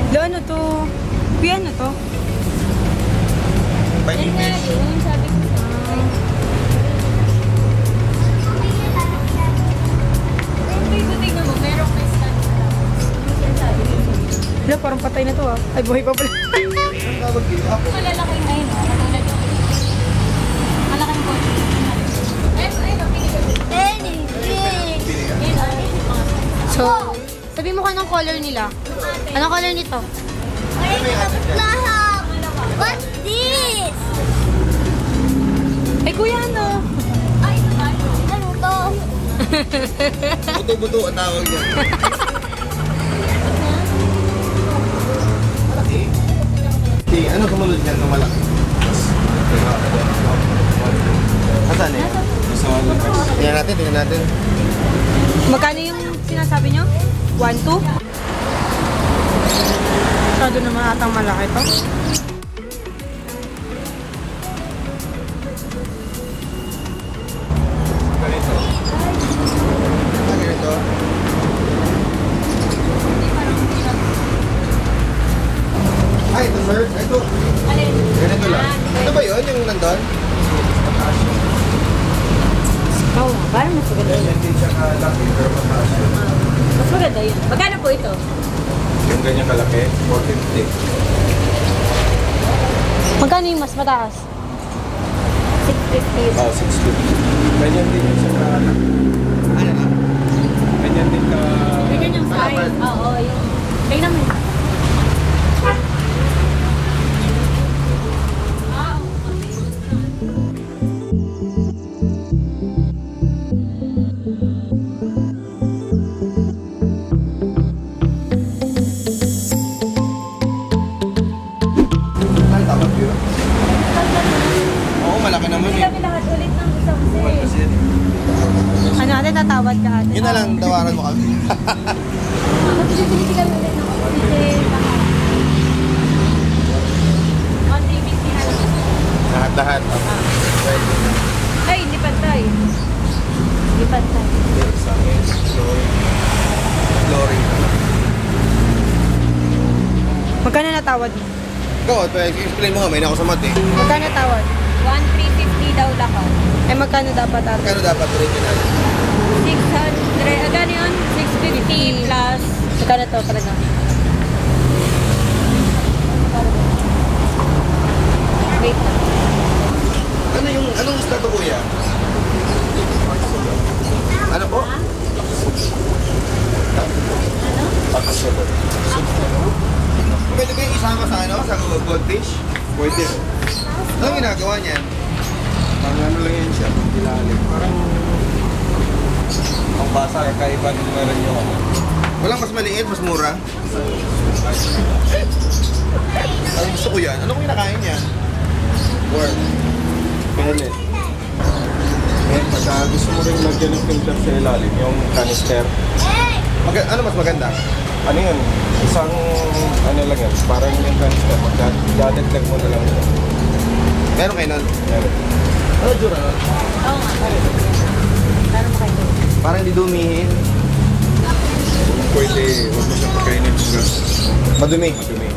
Lo, ano to? Kuya, ano to? Yan nga yun, sabi ko sa tingnan mo, merong may stand sa labas. Yan sabi ko. Lo, parang patay na to ah. Ay, buhay pa pala. Malalaking ayun, katulad yung malaking po. Mapili ka din. So, sabi mo ka ng color nila. Anong color nito? What's this? Ay, kuya, ano? Ano to? Buto-buto ang tawag niya. Okay, ano kumunod niyan ng malaki? Asan eh? Tingnan natin, tingnan natin. Magkano yung sinasabi nyo? 1, 2? Masyado naman atang malaki to. Ganito. Ganito. Ay, ito sir. Ito. Ganito lang. Ito ba yun? Yung nandun? Oo, parang mas maganda yun. Hindi siya kalaki, pero mataas yun. Mas maganda yun. Magkano po ito? Yung ganyan kalaki, 450. Magkano yung mas mataas? 650. 650. Ganyan din yung sa ano na? Ganyan din ka... Ganyan yung size. Oo, yung... Tingnan mo yun. Ano tawag yun? Oo, malaki naman eh. Kami lahat ulit ng isang Kasi yan eh. Ano natin, tatawad ka ate? Yun na lang, tawaran mo kami. Magsisisi kami ulit ng oxygen. Lahat-lahat. Ay, hindi pantay. Hindi pantay. Sa akin, flooring. Magkano natawad mo? Ikaw, explain mo nga, may na ako sa mat eh. Magkano natawad? 1,350 daw lakas. Ay, Magkano dapat ate? Magkano dapat original? 600, agano yun? 650 plus. Magkano to talaga? Wait lang. Anong isda to, kuya? Ano po? Pwede ba yung isama sa sa goldfish? Pwede. Anong ginagawa niyan? Parang ano lang yan siya, ilalim. Parang ang basa, kaiba din meron yung ano. Walang mas maliit, mas mura? Ang gusto ko yan. Ano kung kinakain yan? Worm. Pellet. Ngayon, pagka gusto mo rin lagyan ng filter sa ilalim, yung canister. Ano mas maganda? Ano yun? Isang, ano lang yan, parang yung canister. Magdadagdag mo na lang yun. Meron kayo nun? Meron. Ano dura nun? Oo nga. Paano mo kayo? Parang hindi dumihin. Pwede, huwag mo siyang pagkainin hanggang Madumi. madumi.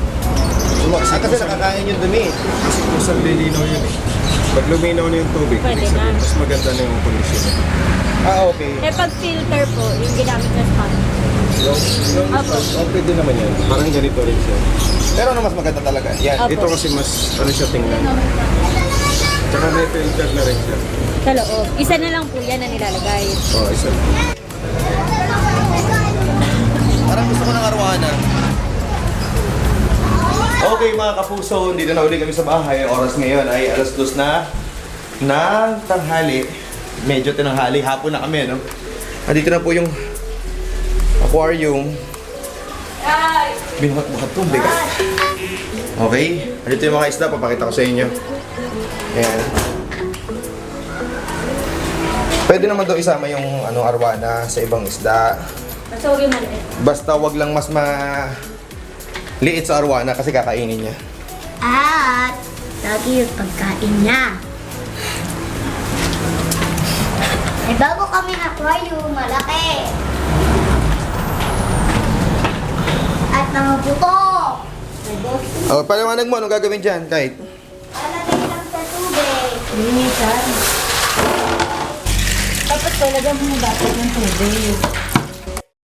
Kasi nakakain yung dumi. Kasi kung saan lilinaw yun eh. Pag luminaw na yung tubig, Pwede ibig sabihin, na. mas maganda na yung kondisyon niya. Okay. Eh, pag filter po, yung ginamit na sponge. Yung Apo. pwede naman yan. Parang ganito rin siya. Pero ano mas maganda talaga? Yan. Apo. Ito kasi mas, ano siya tingnan. Tsaka may filter na rin siya. Sa loob. Isa na lang po yan na nilalagay. Oo, isa. Parang gusto ko ng arwana. Okay mga kapuso, dito na uli kami sa bahay. Oras ngayon ay 2:00 na ng tanghali. Medyo tinanghali, hapon na kami, no? Andito na po yung aquarium. Binuhat-buhat po, bigat. Okay, andito yung mga isda, papakita ko sa inyo. Ayan. Pwede naman daw isama yung arwana sa ibang isda. Basta huwag yung maliit. Basta wag lang mas liit sa arwana kasi kakainin niya. At lagi yung pagkain niya. May bago kami aquarium, malaki. At mga buto. May box. Oh, paliwanag mo, anong gagawin dyan, kahit? Lalagay lang sa tubig. Linisan. Dapat talaga mo dapat ng tubig.